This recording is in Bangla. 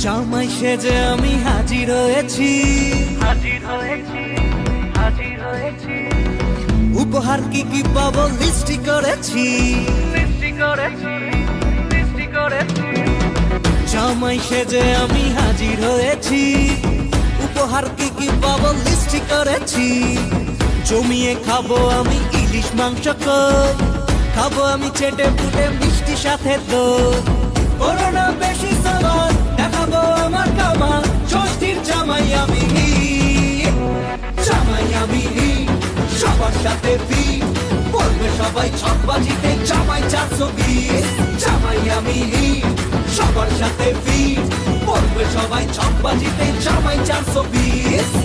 জামাই সেজে আমি হাজির হয়েছি, উপহার কি কি পাবো লিস্টি করেছি, জামাই সেজে আমি হাজির হয়েছি, উপহার কি কি পাবো লিস্টি করেছি। জমিয়ে খাবো আমি ইলিশ মাংস কই, খাবো আমি চেটে পুটে মিষ্টি সাথে দই। করোনা বেশি সামান দেখাবো আমার কামাল, ষষ্ঠীর জামাই আমি, জামাই আমি সবার সাথে ফিট, বলবে সবাই ছকবাজিতে জামাই 420। জামাই আমি সবার সাথে ফিট, বলবে সবাই ছকবাজিতে জামাই 420।